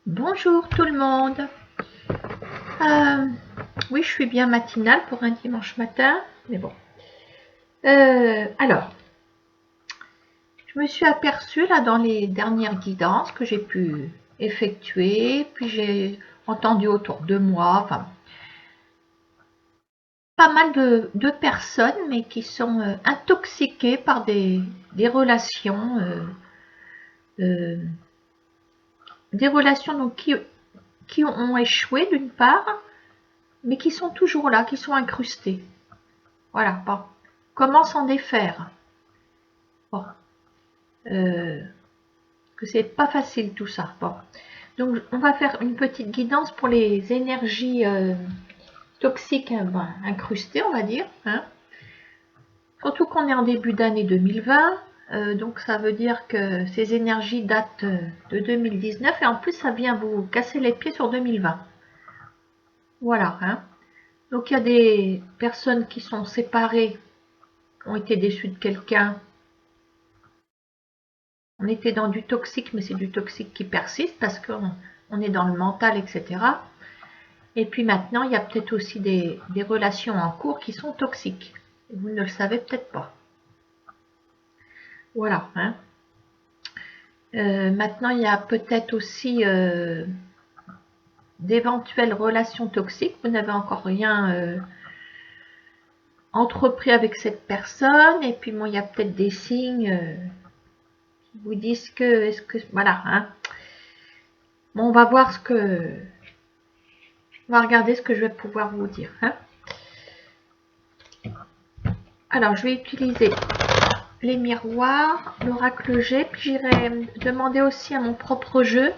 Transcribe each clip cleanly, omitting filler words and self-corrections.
Bonjour tout le monde. Oui, je suis bien matinale pour un dimanche matin, mais bon. Alors, je me suis aperçue là dans les dernières guidances que j'ai pu effectuer, puis j'ai entendu autour de moi, enfin, pas mal de personnes, mais qui sont intoxiquées par des relations, donc, qui ont échoué d'une part, mais qui sont toujours là, qui sont incrustées. Voilà, bon. Comment s'en défaire? Bon. Que c'est pas facile tout ça. Bon. Donc, on va faire une petite guidance pour les énergies toxiques incrustées, on va dire. Hein. Surtout qu'on est en début d'année 2020. Donc, ça veut dire que ces énergies datent de 2019. Et en plus, ça vient vous casser les pieds sur 2020. Voilà. Hein. Donc, il y a des personnes qui sont séparées, qui ont été déçues de quelqu'un. On était dans du toxique, mais c'est du toxique qui persiste parce qu'on est dans le mental, etc. Et puis maintenant, il y a peut-être aussi des relations en cours qui sont toxiques. Vous ne le savez peut-être pas. Voilà. Hein. Maintenant, il y a peut-être aussi d'éventuelles relations toxiques. Vous n'avez encore rien entrepris avec cette personne. Et puis, bon, il y a peut-être des signes qui vous disent que... Voilà. Hein. Bon, on va voir ce que... On va regarder ce que je vais pouvoir vous dire. Hein. Alors, je vais utiliser les miroirs, l'oracle G, puis j'irai demander aussi à mon propre jeu.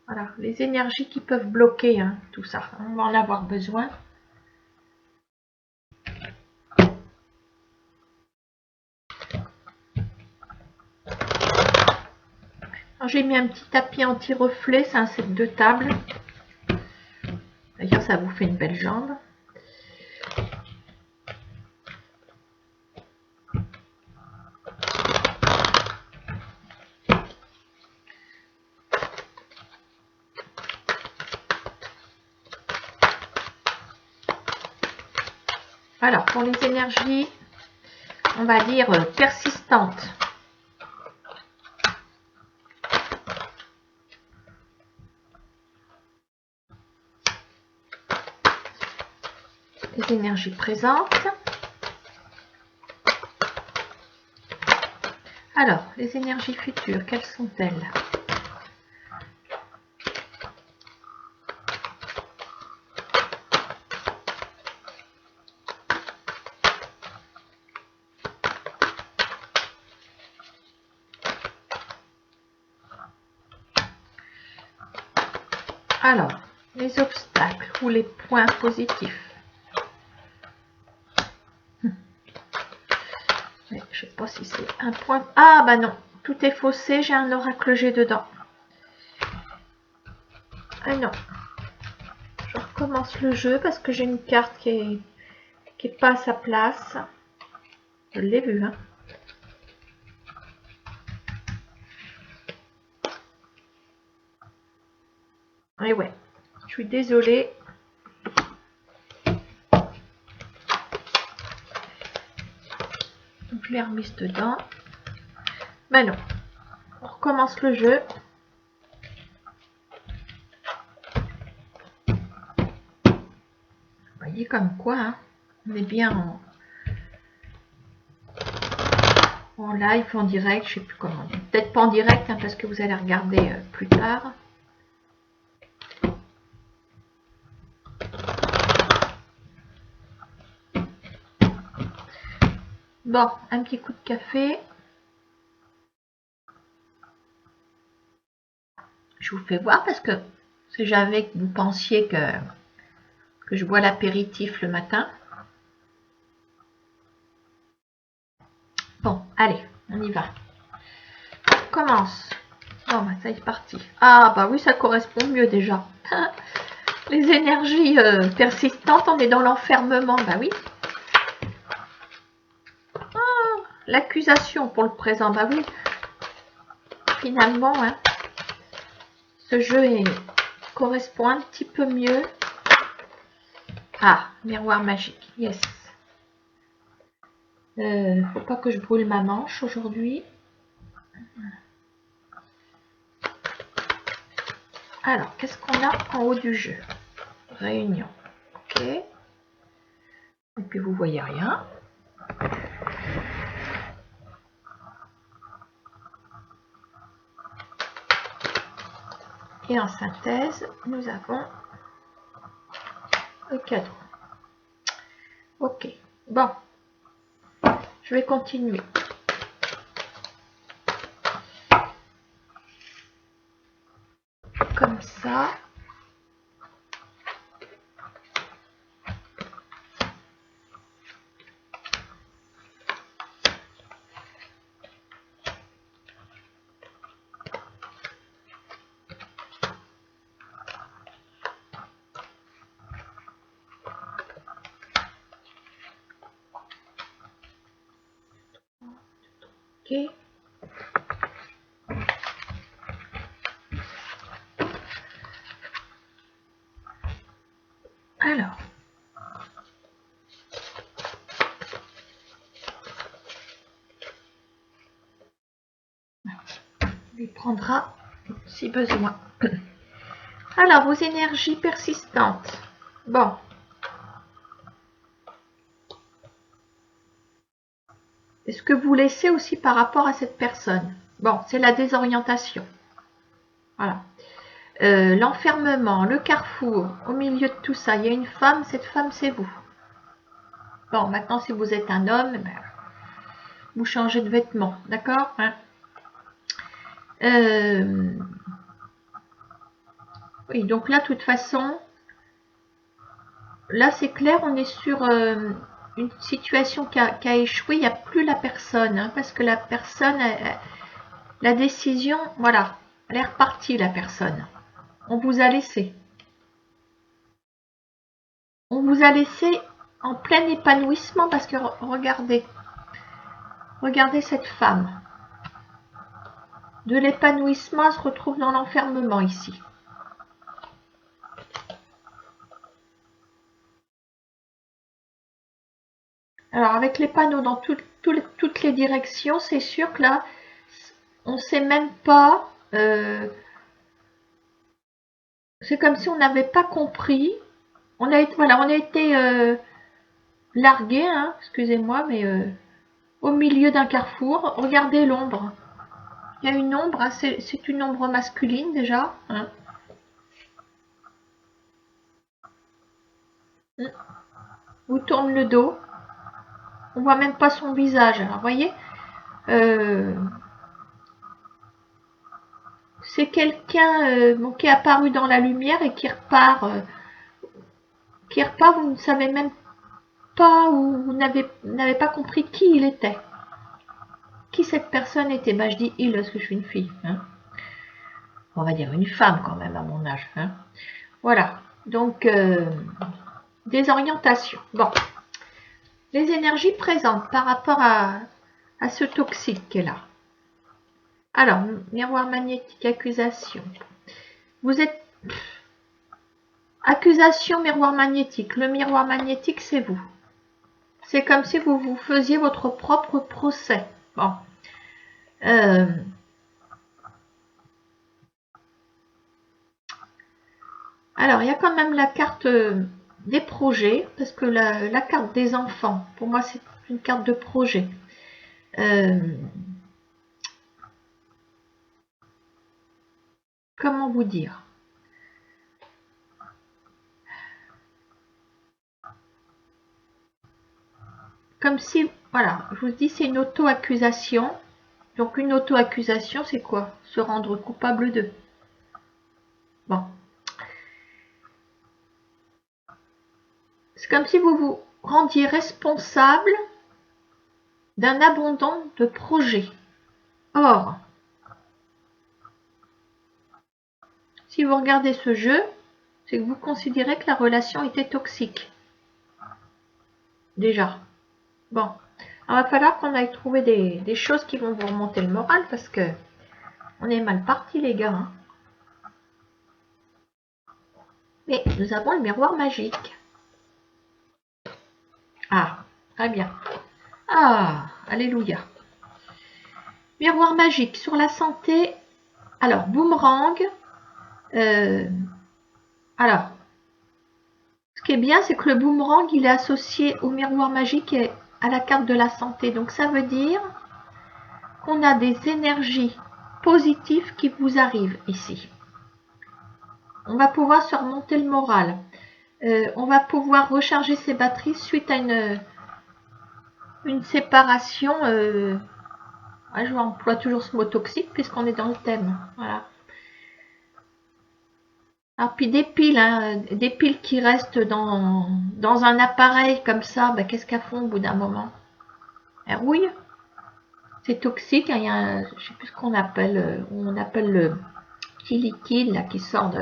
Voilà, les énergies qui peuvent bloquer hein, tout ça. On va en avoir besoin. J'ai mis un petit tapis anti-reflet, c'est un set de table. D'ailleurs, ça vous fait une belle jambe. Alors, pour les énergies, on va dire persistantes. Les énergies présentes. Alors, les énergies futures, quelles sont-elles? Alors, les obstacles ou les points positifs. Je ne sais pas si c'est un point... Ah, bah non, tout est faussé, j'ai un oracle G dedans. Ah non. Je recommence le jeu parce que j'ai une carte qui est pas à sa place. Je l'ai vu, hein. Et ouais, je suis désolée. Donc, je l'ai remise dedans. Mais non. On recommence le jeu. Vous voyez comme quoi, hein, on est bien en live, en direct, je sais plus comment. Peut-être pas en direct, hein, parce que vous allez regarder plus tard. Bon, un petit coup de café. Je vous fais voir parce que si jamais que vous pensiez que je bois l'apéritif le matin. Bon, allez, on y va. On commence. Bon, bah, ça y est parti. Ah, bah oui, ça correspond mieux déjà. Les énergies persistantes, on est dans l'enfermement. Bah oui. L'accusation pour le présent, bah oui. Finalement, hein. ce jeu correspond un petit peu mieux. Ah, miroir magique, yes. Faut pas que je brûle ma manche aujourd'hui. Alors, qu'est-ce qu'on a en haut du jeu? Réunion. Ok. Et puis vous voyez rien. Et en synthèse, nous avons le cadre. Ok. Bon. Je vais continuer. Comme ça. Ok. Alors. On les prendra si besoin. Alors, vos énergies persistantes. Bon. Et ce que vous laissez aussi par rapport à cette personne. Bon, c'est la désorientation. Voilà. L'enfermement, le carrefour, au milieu de tout ça, il y a une femme, cette femme c'est vous. Bon, maintenant si vous êtes un homme, ben, vous changez de vêtements, d'accord, hein? Oui, donc là, de toute façon, là c'est clair, on est sur une situation qui a échoué, il n'y a plus la personne, hein, parce que la personne, la décision, voilà, elle est repartie la personne. On vous a laissé. On vous a laissé en plein épanouissement parce que regardez, regardez cette femme. De l'épanouissement, elle se retrouve dans l'enfermement ici. Alors avec les panneaux dans toutes les directions, c'est sûr que là, on ne sait même pas. C'est comme si on n'avait pas compris. On a été largué, hein, excusez-moi, mais au milieu d'un carrefour. Regardez l'ombre. Il y a une ombre, hein, c'est une ombre masculine déjà. Hein. Vous tourne le dos. On voit même pas son visage. Alors, vous voyez, c'est quelqu'un qui est apparu dans la lumière et qui repart. Vous ne savez même pas ou vous n'avez pas compris qui il était. Qui cette personne était. Bah, je dis il parce que je suis une fille. Hein. On va dire une femme quand même à mon âge. Hein. Voilà. Donc, désorientation. Bon. Les énergies présentes par rapport à ce toxique qui est là. Alors, miroir magnétique, accusation. Vous êtes... Accusation, miroir magnétique. Le miroir magnétique, c'est vous. C'est comme si vous vous faisiez votre propre procès. Bon. Alors, il y a quand même la carte des projets, parce que la carte des enfants, pour moi, c'est une carte de projet. Comment vous dire? Comme si, voilà, je vous dis, c'est une auto-accusation. Donc, une auto-accusation, c'est quoi? Se rendre coupable de. Bon. C'est comme si vous vous rendiez responsable d'un abandon de projet. Or, si vous regardez ce jeu, c'est que vous considérez que la relation était toxique. Déjà. Bon. Alors, il va falloir qu'on aille trouver des choses qui vont vous remonter le moral parce que on est mal parti, les gars. Hein. Mais nous avons le miroir magique. Ah, très bien. Ah, alléluia. Miroir magique sur la santé. Alors, boomerang. Alors, ce qui est bien, c'est que le boomerang, il est associé au miroir magique et à la carte de la santé. Donc, ça veut dire qu'on a des énergies positives qui vous arrivent ici. On va pouvoir surmonter le moral. On va pouvoir recharger ses batteries suite à une séparation. Je emploie toujours ce mot toxique puisqu'on est dans le thème. Voilà. Alors, puis des piles qui restent dans un appareil comme ça, ben, qu'est-ce qu'elles font au bout d'un moment? Elles rouillent. C'est toxique. Hein, il y a je ne sais plus ce qu'on appelle, on appelle le petit liquide là, qui sort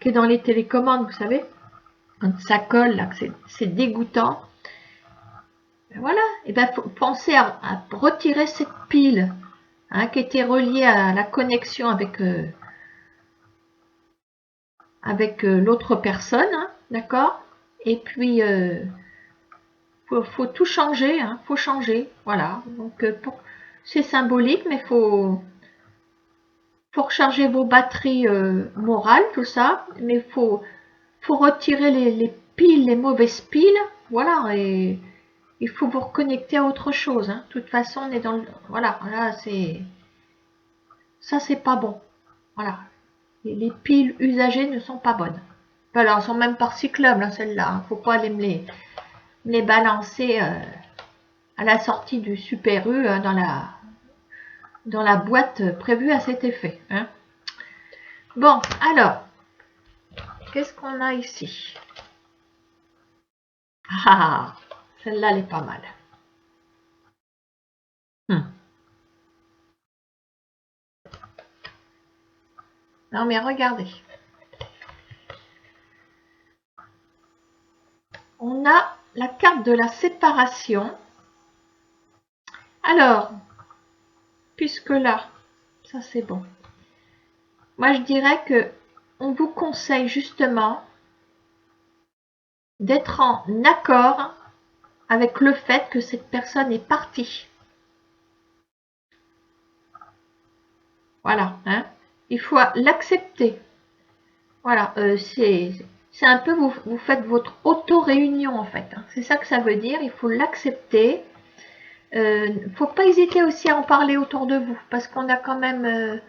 qui est dans les télécommandes, vous savez. Quand ça colle, là, c'est dégoûtant. Ben voilà. Et ben, faut penser à retirer cette pile hein, qui était reliée à la connexion avec l'autre personne, hein, d'accord? Et puis, faut tout changer, hein, faut changer, voilà. Donc, c'est symbolique, mais faut recharger vos batteries morales, tout ça, mais faut retirer les piles, les mauvaises piles, voilà, et il faut vous reconnecter à autre chose. Hein. De toute façon, on est dans le, voilà, là, ça, c'est pas bon, voilà. Les piles usagées ne sont pas bonnes. Alors, elles sont même pas recyclables, hein, celles-là. Hein. Faut pas aller me les balancer à la sortie du Super U hein, dans la boîte prévue à cet effet. Hein. Bon, alors, qu'est-ce qu'on a ici? Ah, celle-là, elle est pas mal. Non, mais regardez. On a la carte de la séparation. Alors, puisque là, ça c'est bon. Moi, je dirais que on vous conseille justement d'être en accord avec le fait que cette personne est partie. Voilà, hein. Il faut l'accepter. Voilà, c'est un peu, vous faites votre auto-réunion en fait. Hein. C'est ça que ça veut dire, il faut l'accepter. Faut pas hésiter aussi à en parler autour de vous, parce qu'on a quand même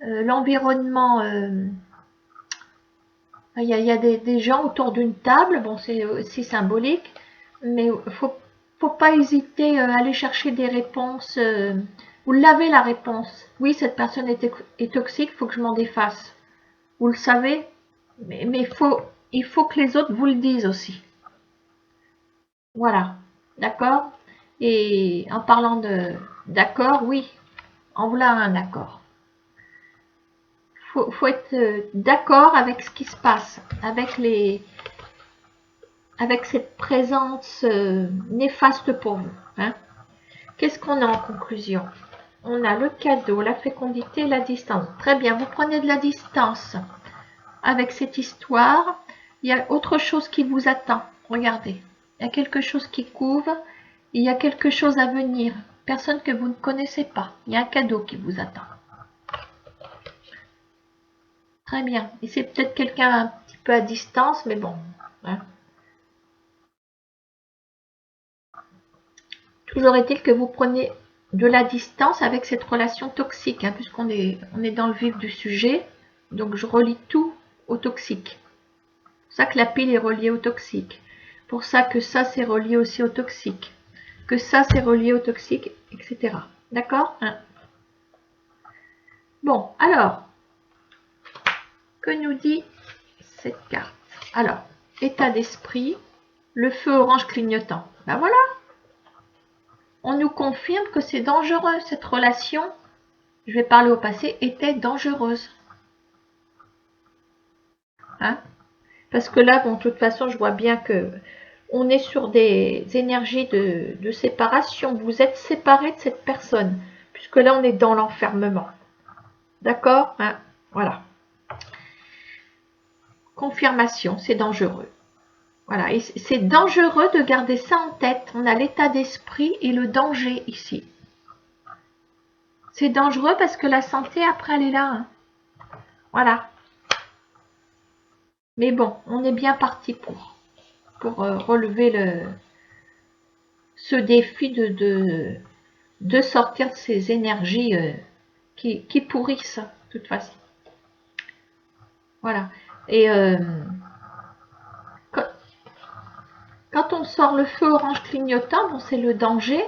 l'environnement. Il y a des gens autour d'une table, bon c'est aussi symbolique, mais faut pas hésiter à aller chercher des réponses. Vous l'avez la réponse. Oui, cette personne est toxique, faut que je m'en défasse. Vous le savez, mais il faut que les autres vous le disent aussi. Voilà, d'accord? Et en parlant d'accord, oui, en voilà un accord. Faut être d'accord avec ce qui se passe, avec cette présence néfaste pour vous. Hein. Qu'est-ce qu'on a en conclusion? On a le cadeau, la fécondité, la distance. Très bien, vous prenez de la distance avec cette histoire. Il y a autre chose qui vous attend. Regardez, il y a quelque chose qui couvre. Il y a quelque chose à venir. Personne que vous ne connaissez pas. Il y a un cadeau qui vous attend. Très bien. Et c'est peut-être quelqu'un un petit peu à distance, mais bon. Hein. Toujours est-il que vous prenez de la distance avec cette relation toxique, hein, puisqu'on on est dans le vif du sujet. Donc je relie tout au toxique. C'est pour ça que la pile est reliée au toxique. Pour ça que ça c'est relié aussi au toxique. Que ça c'est relié au toxique, etc. D'accord hein. Bon, alors, que nous dit cette carte? Alors, état d'esprit, le feu orange clignotant. Ben voilà. On nous confirme que c'est dangereux, cette relation, je vais parler au passé, était dangereuse. Hein? Parce que là, bon, de toute façon, je vois bien que on est sur des énergies de séparation. Vous êtes séparés de cette personne, puisque là, on est dans l'enfermement. D'accord hein? Voilà. confirmation, c'est dangereux. Voilà, et c'est dangereux de garder ça en tête. On a l'état d'esprit et le danger ici. C'est dangereux parce que la santé, après, elle est là. Hein. Voilà. Mais bon, on est bien parti pour relever ce défi de sortir de ces énergies qui pourrissent, de toute façon. Voilà. Et quand on sort le feu orange clignotant, bon, c'est le danger.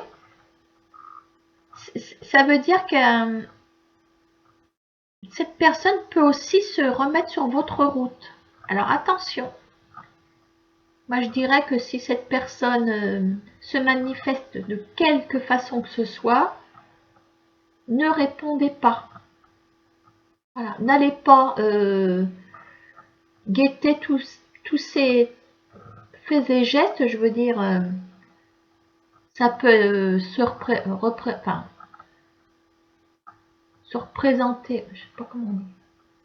Ça veut dire que cette personne peut aussi se remettre sur votre route. Alors attention. Moi, je dirais que si cette personne se manifeste de quelque façon que ce soit, ne répondez pas. Voilà. N'allez pas guetter tous ces faits et gestes, je veux dire, ça peut se représenter, je sais pas comment on dit,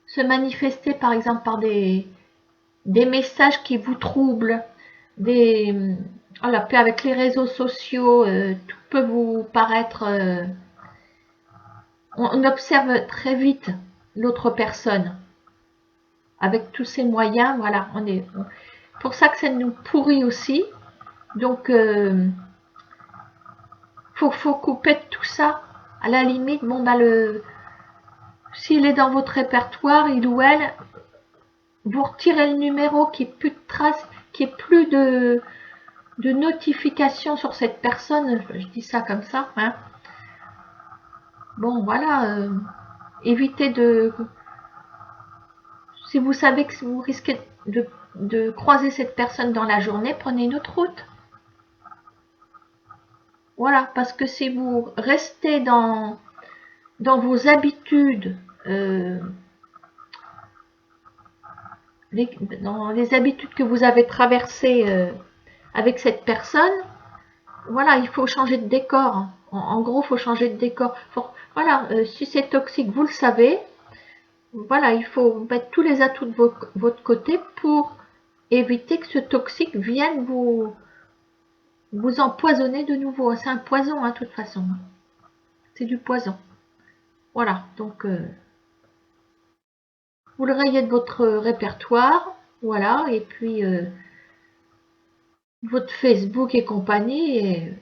se manifester par exemple par des messages qui vous troublent, voilà, avec les réseaux sociaux, tout peut vous paraître, on observe très vite l'autre personne avec tous ces moyens, voilà, pour ça que ça nous pourrit aussi. Donc faut couper de tout ça. À la limite, bon bah s'il est dans votre répertoire, il ou elle, vous retirez le numéro, qu'il n'y ait plus de traces, qu'il n'y ait plus de notification sur cette personne, je dis ça comme ça, hein. Bon voilà, évitez si vous savez que vous risquez de croiser cette personne dans la journée, prenez une autre route. Voilà, parce que si vous restez dans vos habitudes, dans les habitudes que vous avez traversées avec cette personne, voilà, il faut changer de décor. En gros, il faut changer de décor. Voilà, si c'est toxique, vous le savez. Voilà, il faut mettre tous les atouts de votre côté pour éviter que ce toxique vienne vous empoisonner de nouveau. C'est un poison, hein, de toute façon. C'est du poison. Voilà, donc vous le rayez de votre répertoire. Voilà, et puis votre Facebook et compagnie. Et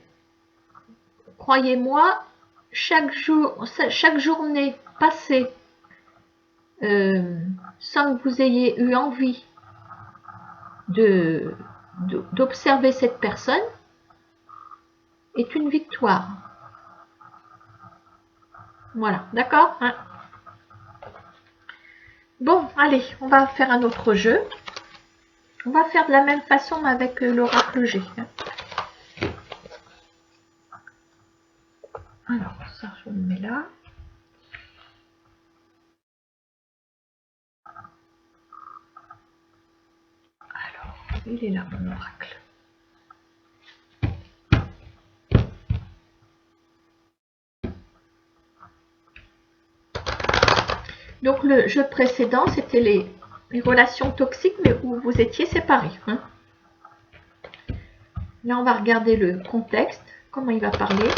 croyez-moi, chaque journée passée sans que vous ayez eu envie d'observer cette personne est une victoire. Voilà, d'accord, hein? Bon, allez, on va faire un autre jeu. On va faire de la même façon mais avec l'oracle G. Hein. Alors, ça, je le mets là. Alors, il est là, mon oracle. Donc, le jeu précédent, c'était les relations toxiques, mais où vous étiez séparés. Hein. Là, on va regarder le contexte, comment il va parler.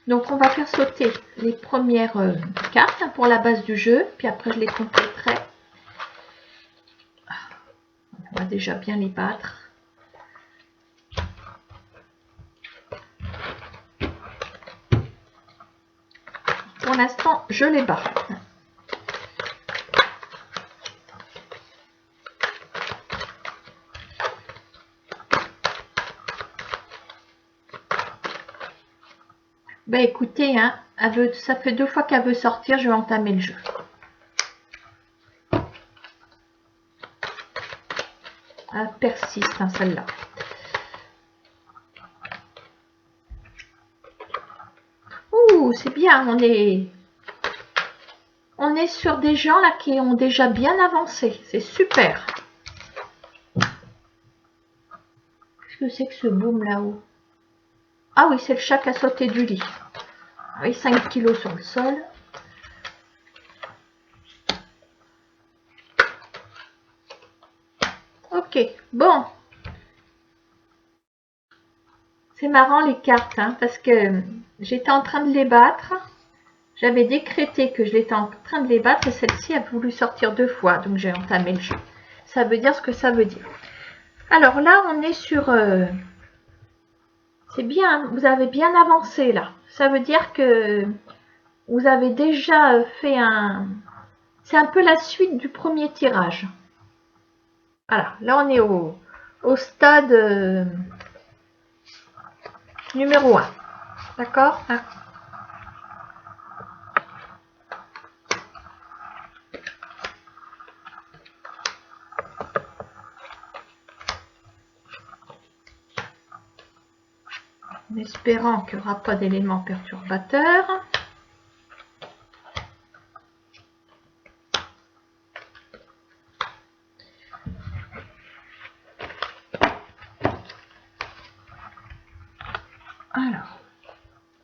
Donc on va faire sauter les premières cartes pour la base du jeu, puis après je les compléterai. On va déjà bien les battre. Pour l'instant, je les bats. Ben écoutez, hein, ça fait 2 fois qu'elle veut sortir, je vais entamer le jeu. Elle persiste, hein, celle-là. Ouh, Oh, c'est bien, on est sur des gens là qui ont déjà bien avancé. C'est super. Qu'est-ce que c'est que ce boom là-haut? Ah oui, c'est le chat qui a sauté du lit. Ah oui, 5 kilos sur le sol. Ok, bon. C'est marrant les cartes, hein, parce que j'étais en train de les battre. J'avais décrété que je l'étais en train de les battre et celle-ci a voulu sortir 2 fois. Donc j'ai entamé le jeu. Ça veut dire ce que ça veut dire. Alors là, on est sur... c'est bien, vous avez bien avancé là. Ça veut dire que vous avez déjà fait un... C'est un peu la suite du premier tirage. Voilà, là on est au stade numéro 1. D'accord, hein? En espérant qu'il n'y aura pas d'éléments perturbateurs. Alors,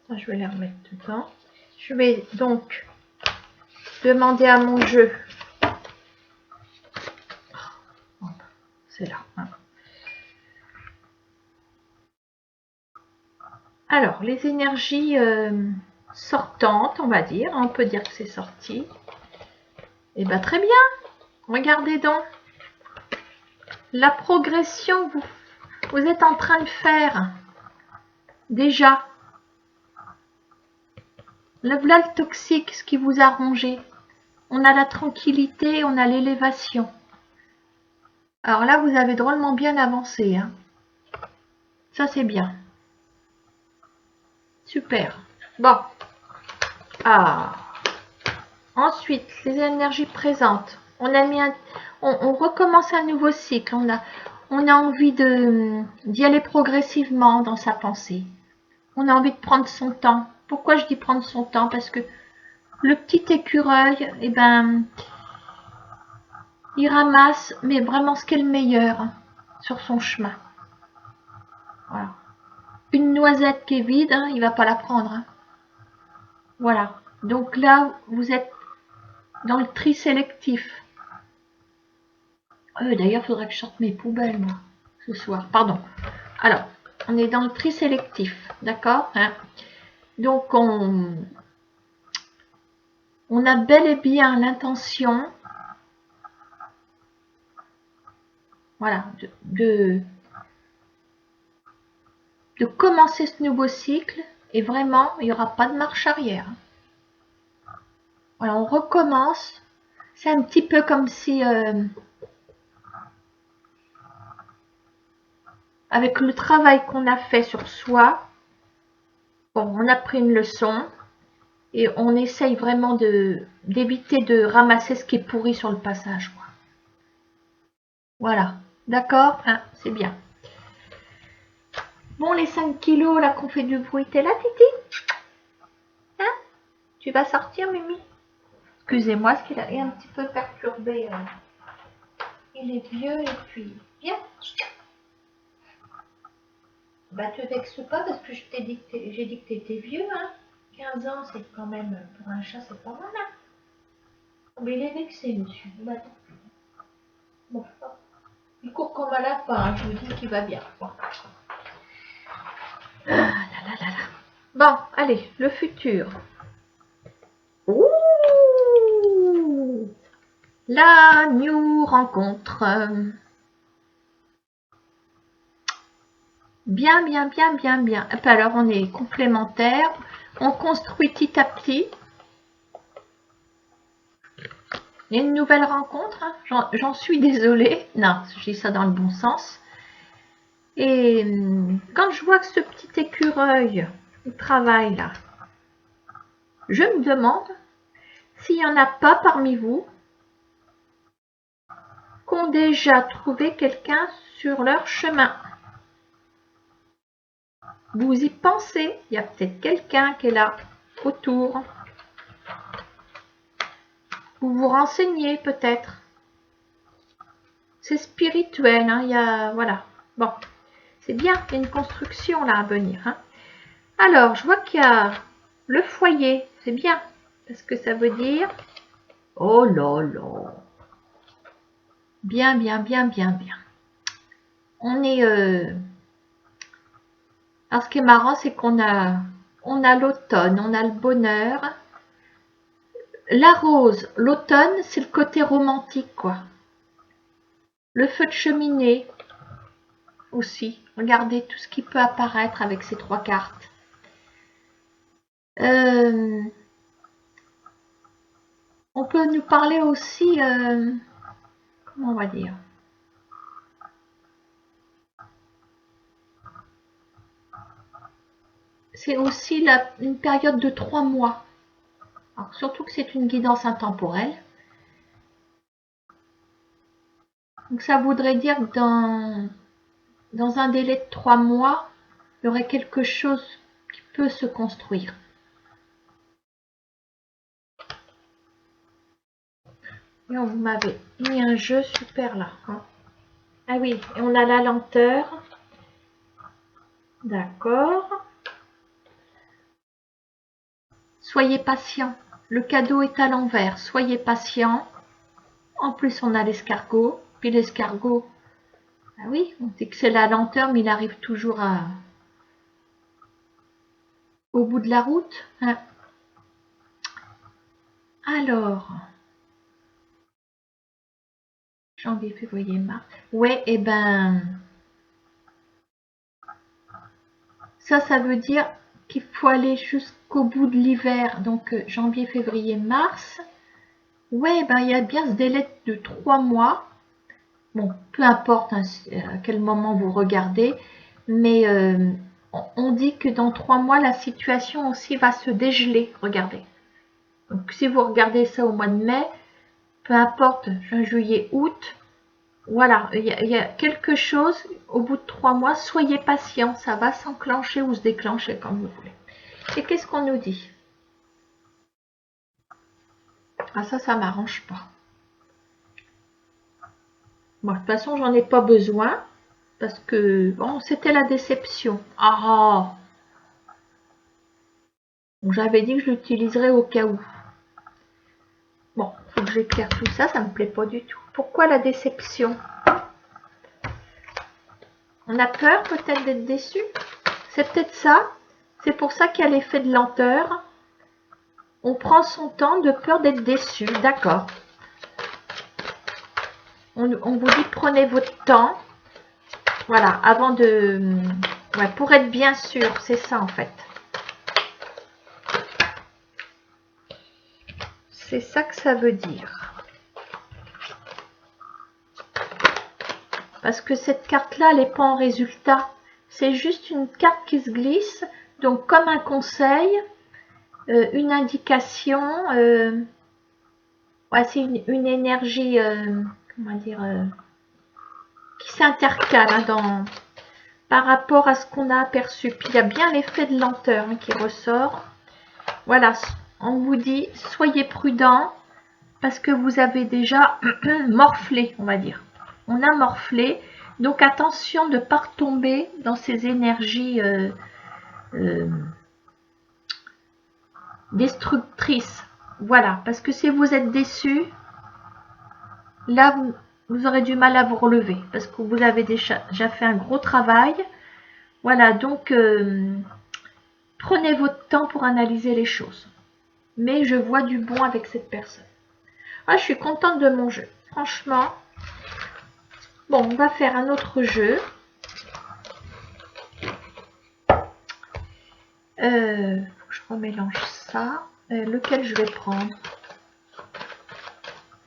ça je vais les remettre dedans. Je vais donc demander à mon jeu. C'est là. Hein. Alors, les énergies sortantes, on va dire. On peut dire que c'est sorti. Et bien, très bien. Regardez donc. La progression que vous êtes en train de faire. Déjà. Là, voilà le toxique, ce qui vous a rongé. On a la tranquillité, on a l'élévation. Alors là, vous avez drôlement bien avancé. Hein. Ça, c'est bien. Super. Bon. Ah. Ensuite, les énergies présentes. On a mis on recommence un nouveau cycle. On a envie d'y aller progressivement dans sa pensée. On a envie de prendre son temps. Pourquoi je dis prendre son temps? Parce que le petit écureuil, eh ben, il ramasse, mais vraiment ce qui est le meilleur sur son chemin. Voilà. Une noisette qui est vide, hein, il va pas la prendre. Hein. Voilà. Donc là, vous êtes dans le tri sélectif. D'ailleurs, il faudrait que je sorte mes poubelles, moi, ce soir. Pardon. Alors, on est dans le tri sélectif, d'accord, hein. Donc, on a bel et bien l'intention, voilà, de commencer ce nouveau cycle. Et vraiment, il n'y aura pas de marche arrière. Voilà, on recommence. C'est un petit peu comme si... avec le travail qu'on a fait sur soi, bon, on a pris une leçon et on essaye vraiment d'éviter de ramasser ce qui est pourri sur le passage. Quoi. Voilà, d'accord, hein, c'est bien. Bon, les 5 kilos là qu'on fait du bruit, t'es là, Titi? Hein? Tu vas sortir, Mimi? Excusez-moi, ce qu'il est un petit peu perturbé. Il est vieux et puis... Viens. Bah, te vexe pas parce que j'ai dit que t'étais vieux, hein. 15 ans, c'est quand même, pour un chat, c'est pas mal, hein. Mais il est vexé, monsieur. Bah, bon, il court comme un lapin, hein. Je vous dis qu'il va bien. Bon. Ah, là, là, là, là. Bon, allez, le futur. Ouh, la new rencontre. Bien, bien, bien, bien, bien. Et puis alors, on est complémentaires. On construit petit à petit. Il y a une nouvelle rencontre. Hein. J'en suis désolée. Non, je dis ça dans le bon sens. Et quand je vois que ce petit écureuil travaille là, je me demande s'il n'y en a pas parmi vous qui ont déjà trouvé quelqu'un sur leur chemin. Vous y pensez, il y a peut-être quelqu'un qui est là. autour. Vous vous renseignez peut-être. C'est spirituel, hein, il y a, voilà. Bon, c'est bien, il y a une construction là à venir. Hein. Alors, je vois qu'il y a le foyer, c'est bien, parce que ça veut dire, oh là là, bien, bien, bien, bien, bien. On est, alors ce qui est marrant, c'est qu'on a l'automne, on a le bonheur. La rose, l'automne, c'est le côté romantique, quoi. Le feu de cheminée aussi. Regardez tout ce qui peut apparaître avec ces 3 cartes. On peut nous parler aussi, comment on va dire, c'est aussi une période de 3 mois. Alors, surtout que c'est une guidance intemporelle. Donc ça voudrait dire que dans un délai de 3 mois, il y aurait quelque chose qui peut se construire. Et vous m'avez mis un jeu super là. Hein. Ah oui, et on a la lenteur. D'accord. Soyez patient. Le cadeau est à l'envers. Soyez patient. En plus, on a l'escargot. Puis l'escargot, ah oui, on dit que c'est la lenteur, mais il arrive toujours au bout de la route. Hein. Alors, janvier, février, mars. Ouais, et ben, ça veut dire qu'il faut aller jusqu'au bout de l'hiver. Donc, janvier, février, mars. Ouais, ben, il y a bien ce délai de 3 mois. Bon, peu importe hein, à quel moment vous regardez, mais on dit que dans 3 mois, la situation aussi va se dégeler. Regardez. Donc, si vous regardez ça au mois de mai, peu importe, juin, juillet, août, voilà, il y a quelque chose, au bout de 3 mois, soyez patient, ça va s'enclencher ou se déclencher comme vous voulez. Et qu'est-ce qu'on nous dit? Ah ça m'arrange pas. Bon, de toute façon, j'en ai pas besoin, parce que, bon, c'était la déception. Ah, bon, j'avais dit que je l'utiliserais au cas où. Bon, faut que j'éclaire tout ça, ça me plaît pas du tout. Pourquoi la déception? On a peur peut-être d'être déçu? C'est peut-être ça. C'est pour ça qu'il y a l'effet de lenteur. On prend son temps de peur d'être déçu. D'accord. On vous dit prenez votre temps. Voilà, avant de... Ouais, pour être bien sûr, c'est ça en fait. C'est ça que ça veut dire. Parce que cette carte-là, elle n'est pas en résultat. C'est juste une carte qui se glisse. Donc, comme un conseil, une indication. Ouais, c'est une énergie, comment dire, qui s'intercale hein, par rapport à ce qu'on a aperçu. Puis, il y a bien l'effet de lenteur hein, qui ressort. Voilà, on vous dit, soyez prudents parce que vous avez déjà morflé, on va dire. On a morflé, donc attention de ne pas retomber dans ces énergies destructrices. Voilà, parce que si vous êtes déçu, là vous aurez du mal à vous relever, parce que vous avez déjà fait un gros travail. Voilà, donc prenez votre temps pour analyser les choses. Mais je vois du bon avec cette personne. Ah, je suis contente de mon jeu, franchement. Bon, on va faire un autre jeu. Faut que je remélange ça. Lequel je vais prendre?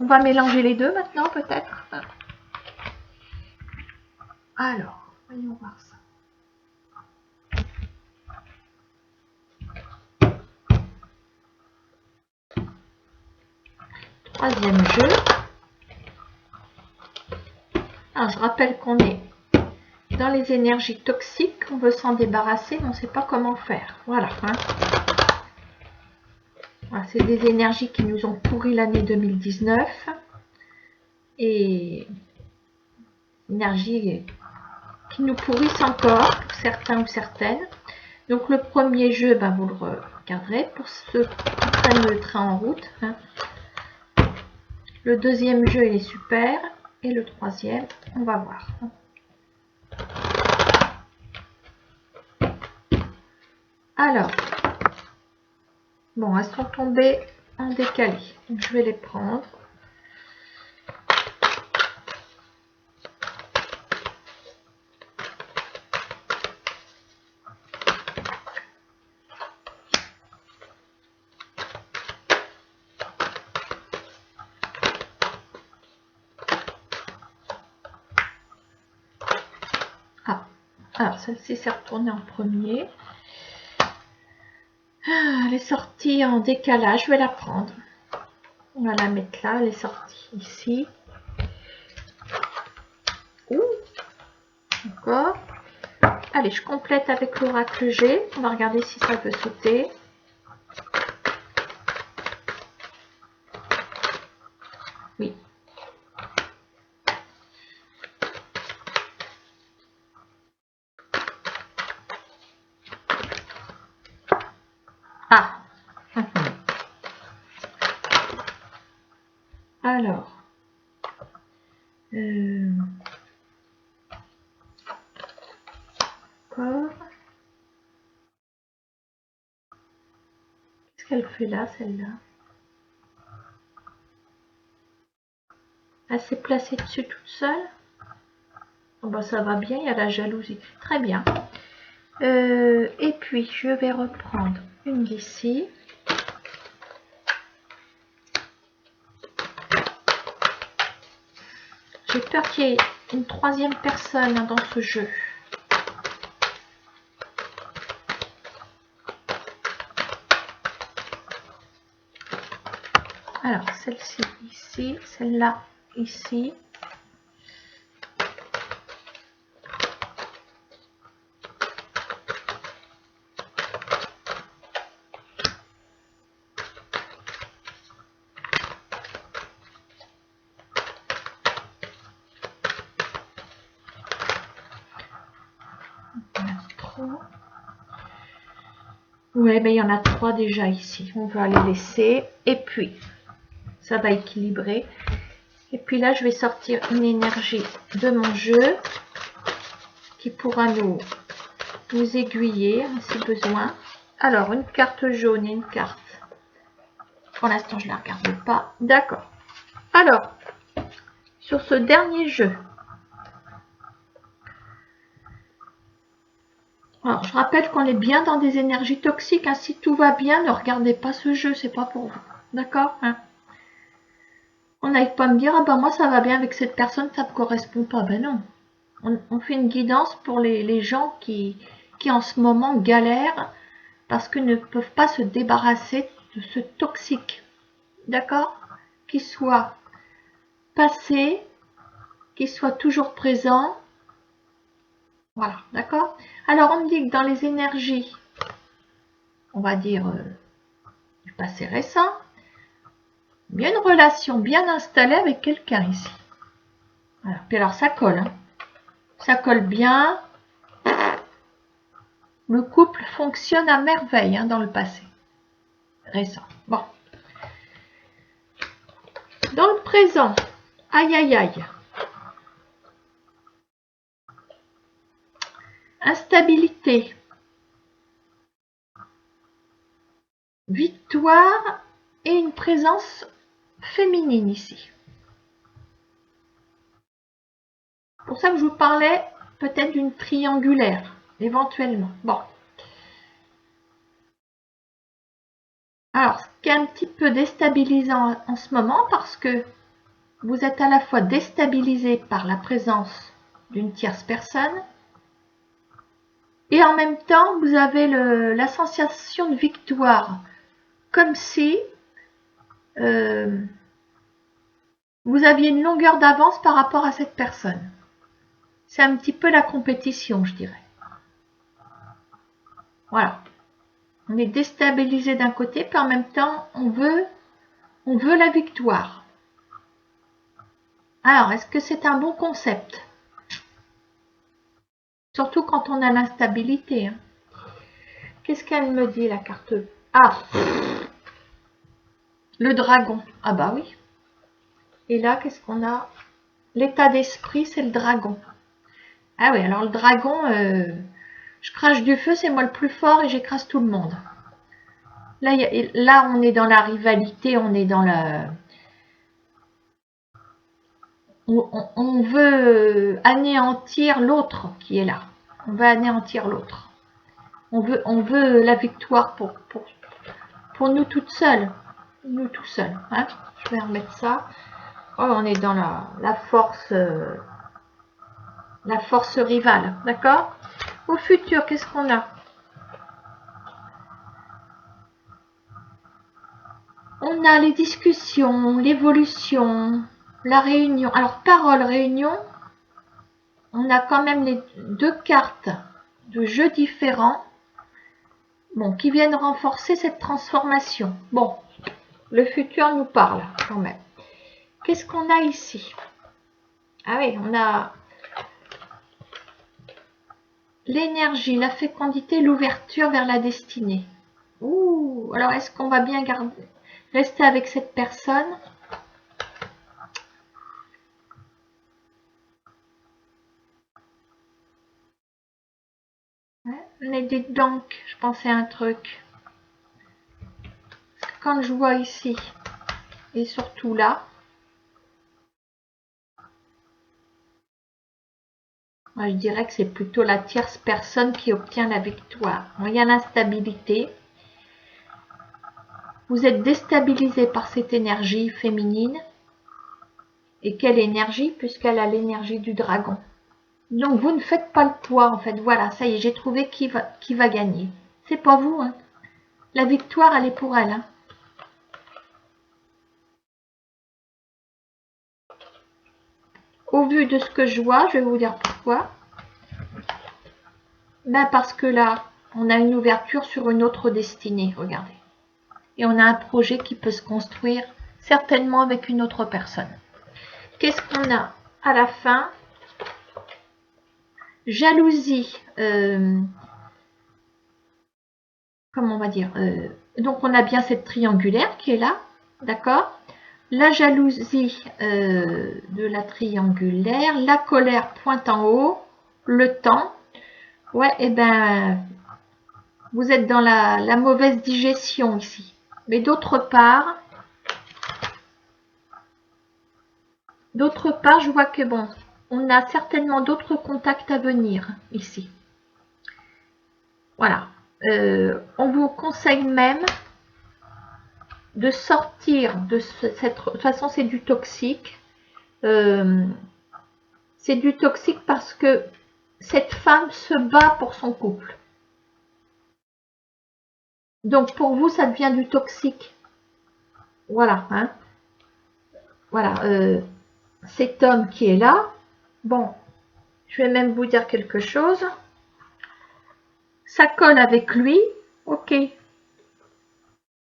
On va mélanger les deux maintenant, peut-être. Alors, voyons voir ça. Troisième jeu. Alors, je rappelle qu'on est dans les énergies toxiques, on veut s'en débarrasser, mais on ne sait pas comment faire. Voilà. Hein. Voilà, c'est des énergies qui nous ont pourri l'année 2019 et énergies qui nous pourrissent encore, pour certains ou certaines. Donc le premier jeu, ben, vous le regarderez pour ceux qui prennent le train en route. Hein. Le deuxième jeu, il est super. Et le troisième, on va voir. Alors, bon, elles sont tombées en décalé. Donc je vais les prendre. Alors, celle-ci s'est retournée en premier. Elle est sortie en décalage. Je vais la prendre. On va la mettre là. Elle est sortie ici. Ouh, encore. Allez, je complète avec l'oracle G. On va regarder si ça peut sauter. Oui. Ah. Alors. Encore. Qu'est-ce qu'elle fait là, celle-là? Elle s'est placée dessus toute seule. Oh ben, ça va bien, il y a la jalousie. Très bien. Et puis, je vais reprendre une d'ici. J'ai peur qu'il y ait une troisième personne dans ce jeu. Alors, celle-ci ici, celle-là ici. Ouais, mais il y en a 3 déjà ici. On va les laisser. Et puis, ça va équilibrer. Et puis là, je vais sortir une énergie de mon jeu qui pourra nous aiguiller si besoin. Alors, une carte jaune et une carte. Pour l'instant, je ne la regarde pas. D'accord. Alors, sur ce dernier jeu, alors, je rappelle qu'on est bien dans des énergies toxiques. Hein. Si tout va bien, ne regardez pas ce jeu, c'est pas pour vous. D'accord, hein. On n'arrive pas à me dire, ah ben moi ça va bien avec cette personne, ça ne me correspond pas. Ben non. On fait une guidance pour les gens qui en ce moment galèrent parce qu'ils ne peuvent pas se débarrasser de ce toxique. D'accord? Qu'il soit passé, qu'il soit toujours présent. Voilà, d'accord? Alors, on me dit que dans les énergies, on va dire du passé récent, il y a une relation bien installée avec quelqu'un ici. Voilà. Puis alors, ça colle. Hein. Ça colle bien. Le couple fonctionne à merveille hein, dans le passé récent. Bon. Dans le présent, aïe aïe aïe. Instabilité. Victoire et une présence féminine ici. C'est pour ça que je vous parlais peut-être d'une triangulaire, éventuellement. Bon. Alors, ce qui est un petit peu déstabilisant en ce moment, parce que vous êtes à la fois déstabilisé par la présence d'une tierce personne, et en même temps, vous avez la sensation de victoire, comme si vous aviez une longueur d'avance par rapport à cette personne. C'est un petit peu la compétition, je dirais. Voilà. On est déstabilisé d'un côté, puis en même temps, on veut la victoire. Alors, est-ce que c'est un bon concept? Surtout quand on a l'instabilité. Hein. Qu'est-ce qu'elle me dit, la carte? Ah, le dragon. Ah bah oui. Et là, qu'est-ce qu'on a? L'état d'esprit, c'est le dragon. Ah oui, alors le dragon, je crache du feu, c'est moi le plus fort et j'écrase tout le monde. Là, on est dans la rivalité, on est dans la... On veut anéantir l'autre qui est là. On veut anéantir l'autre. On veut la victoire pour nous toutes seules. Nous tout seuls. Hein. Je vais remettre ça. Oh, on est dans la force rivale. D'accord? Au futur, qu'est-ce qu'on a? On a les discussions, l'évolution, la réunion. Alors, parole, réunion, on a quand même les deux cartes de jeux différents, bon, qui viennent renforcer cette transformation. Bon, le futur nous parle quand même. Qu'est-ce qu'on a ici? Ah oui, on a l'énergie, la fécondité, l'ouverture vers la destinée. Ouh, alors est-ce qu'on va bien rester avec cette personne? Mais dites donc, je pensais à un truc. Parce que quand je vois ici, et surtout là, moi je dirais que c'est plutôt la tierce personne qui obtient la victoire. Il y a l'instabilité. Vous êtes déstabilisé par cette énergie féminine. Et quelle énergie? Puisqu'elle a l'énergie du dragon. Donc vous ne faites pas le poids en fait. Voilà, ça y est, j'ai trouvé qui va gagner. C'est pas vous. Hein. La victoire, elle est pour elle. Hein. Au vu de ce que je vois, je vais vous dire pourquoi. Ben parce que là, on a une ouverture sur une autre destinée, regardez. Et on a un projet qui peut se construire certainement avec une autre personne. Qu'est-ce qu'on a à la fin? Jalousie. Comment on va dire? Donc on a bien cette triangulaire qui est là, d'accord? La jalousie de la triangulaire, la colère pointe en haut, le temps. Ouais, et ben, vous êtes dans la mauvaise digestion ici. Mais d'autre part, je vois que bon, on a certainement d'autres contacts à venir ici. Voilà. On vous conseille même de sortir de cette... De toute façon, c'est du toxique. C'est du toxique parce que cette femme se bat pour son couple. Donc, pour vous, ça devient du toxique. Voilà. Hein. Voilà. Cet homme qui est là, bon, je vais même vous dire quelque chose. Ça colle avec lui, ok.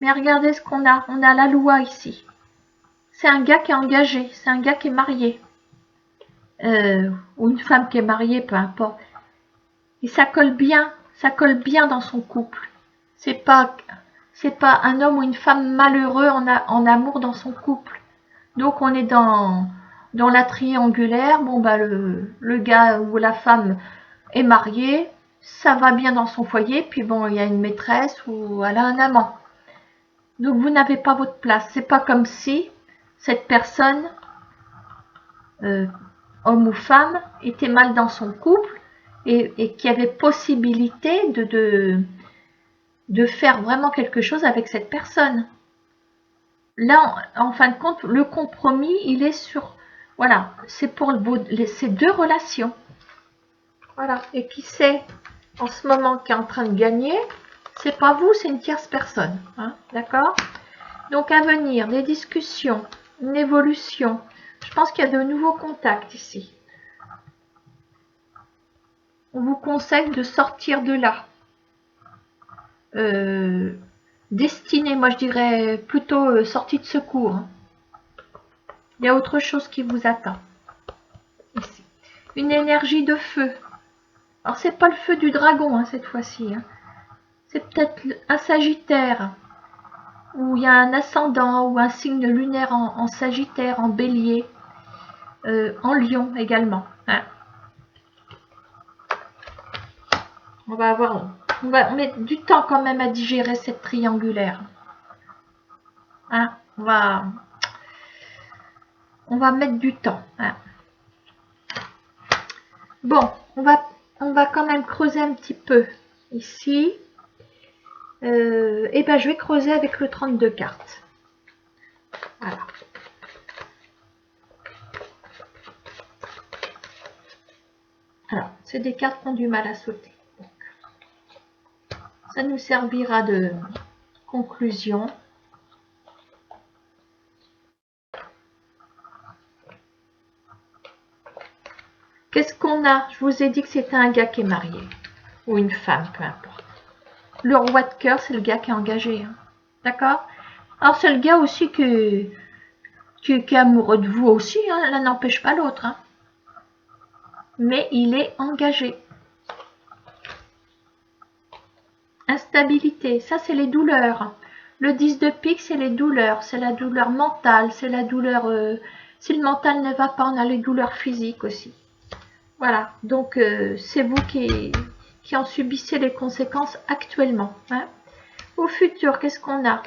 Mais regardez ce qu'on a. On a la loi ici. C'est un gars qui est engagé, c'est un gars qui est marié. Ou une femme qui est mariée, peu importe. Et ça colle bien dans son couple. C'est pas un homme ou une femme malheureux en amour dans son couple. Donc on est dans la triangulaire. Bon bah le gars ou la femme est marié, ça va bien dans son foyer. Puis bon, il y a une maîtresse ou elle a un amant. Donc vous n'avez pas votre place. C'est pas comme si cette personne, homme ou femme, était mal dans son couple et qu'il y avait possibilité de faire vraiment quelque chose avec cette personne. Là, en fin de compte, le compromis, il est sur... Voilà, c'est pour ces deux relations. Voilà, et qui sait, en ce moment, qui est en train de gagner, c'est pas vous, c'est une tierce personne. Hein, d'accord? Donc, à venir, des discussions, une évolution. Je pense qu'il y a de nouveaux contacts ici. On vous conseille de sortir de là. destinée, moi je dirais plutôt sortie de secours. Hein. Il y a autre chose qui vous attend. Ici. Une énergie de feu. Alors c'est pas le feu du dragon hein, cette fois-ci. Hein. C'est peut-être un Sagittaire, où il y a un ascendant ou un signe lunaire en Sagittaire, en Bélier, en Lion également. Hein. On va mettre du temps quand même à digérer cette triangulaire. Hein. On va mettre du temps. Hein. Bon, on va quand même creuser un petit peu ici. Et ben je vais creuser avec le 32 cartes. Voilà. Alors, c'est des cartes qui ont du mal à sauter. Donc, ça nous servira de conclusion. Qu'est-ce qu'on a? Je vous ai dit que c'était un gars qui est marié. Ou une femme, peu importe. Le roi de cœur, c'est le gars qui est engagé. Hein. D'accord? Alors, c'est le gars aussi qui est amoureux de vous aussi. Hein. L'un n'empêche pas l'autre. Hein. Mais il est engagé. Instabilité, ça c'est les douleurs. Le 10 de pique, c'est les douleurs. C'est la douleur mentale. C'est la douleur... si le mental ne va pas, on a les douleurs physiques aussi. Voilà, donc c'est vous qui en subissez les conséquences actuellement. Hein. Au futur, qu'est-ce qu'on a?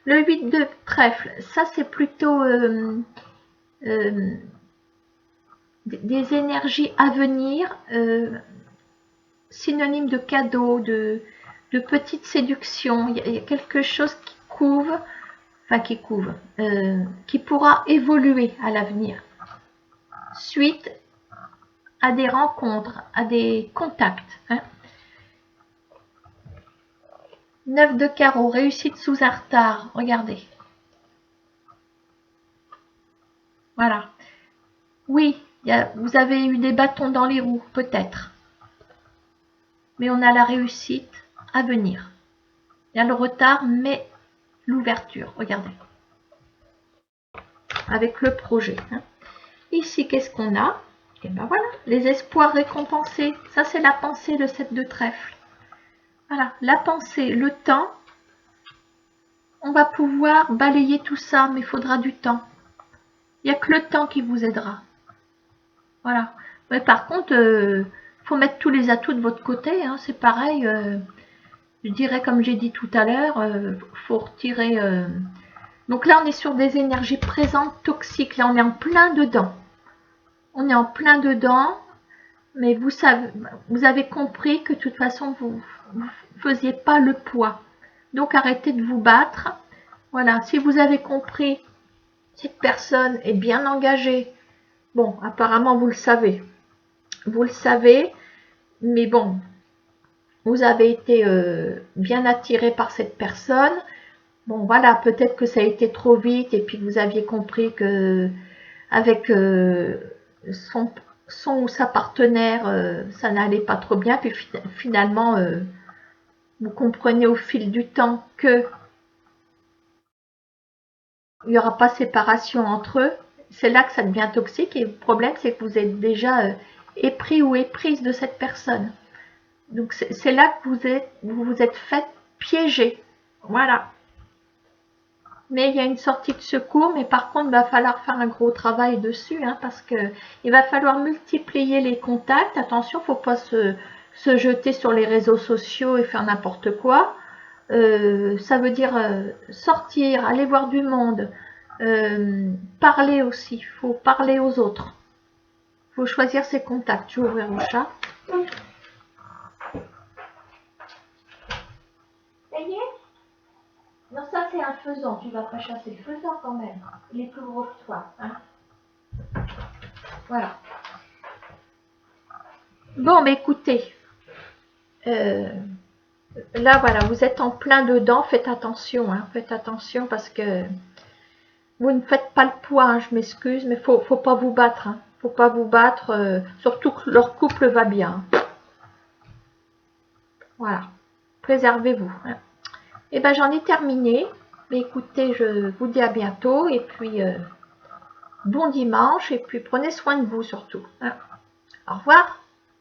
Le 8 de trèfle, ça c'est plutôt des énergies à venir, synonyme de cadeaux, de petites séductions. Il y a quelque chose qui couve, qui pourra évoluer à l'avenir. Suite à des rencontres, à des contacts. Hein. 9 de carreau, réussite sous un retard. Regardez. Voilà. Oui, vous avez eu des bâtons dans les roues, peut-être. Mais on a la réussite à venir. Il y a le retard, mais l'ouverture. Regardez. Avec le projet. Hein. Ici, qu'est-ce qu'on a? Et ben voilà, les espoirs récompensés. Ça, c'est la pensée de 7 de trèfle. Voilà, la pensée, le temps. On va pouvoir balayer tout ça, mais il faudra du temps. Il n'y a que le temps qui vous aidera. Voilà. Mais par contre, faut mettre tous les atouts de votre côté. Hein, c'est pareil. Je dirais, comme j'ai dit tout à l'heure, faut retirer... Donc là, on est sur des énergies présentes toxiques. Là, on est en plein dedans. On est en plein dedans. Mais vous avez compris que de toute façon, vous ne faisiez pas le poids. Donc, arrêtez de vous battre. Voilà. Si vous avez compris, cette personne est bien engagée. Bon, apparemment, vous le savez. Vous le savez. Mais bon, vous avez été bien attiré par cette personne. Bon, voilà, peut-être que ça a été trop vite et puis vous aviez compris que avec son ou sa partenaire, ça n'allait pas trop bien. Puis finalement, vous comprenez au fil du temps que il n'y aura pas séparation entre eux. C'est là que ça devient toxique. Et le problème, c'est que vous êtes déjà épris ou éprise de cette personne. Donc, c'est là que vous vous êtes fait piéger. Voilà. Mais il y a une sortie de secours, mais par contre, il va falloir faire un gros travail dessus, hein, parce que il va falloir multiplier les contacts. Attention, il ne faut pas se jeter sur les réseaux sociaux et faire n'importe quoi. Ça veut dire sortir, aller voir du monde, parler aussi. Il faut parler aux autres. Il faut choisir ses contacts. Je vais ouvrir mon chat. Non, ça c'est un faisan, tu vas pas chasser le faisan quand même. Il est plus gros que toi. Hein. Voilà. Bon, mais écoutez. Là, voilà, vous êtes en plein dedans. Faites attention. Hein, faites attention parce que vous ne faites pas le poids. Hein, je m'excuse, mais faut pas vous battre. Hein. Faut pas vous battre. Surtout que leur couple va bien. Voilà. préservez-vous. Hein. Et ben j'en ai terminé. Mais écoutez, je vous dis à bientôt et puis bon dimanche et puis prenez soin de vous surtout. Hein. Au revoir.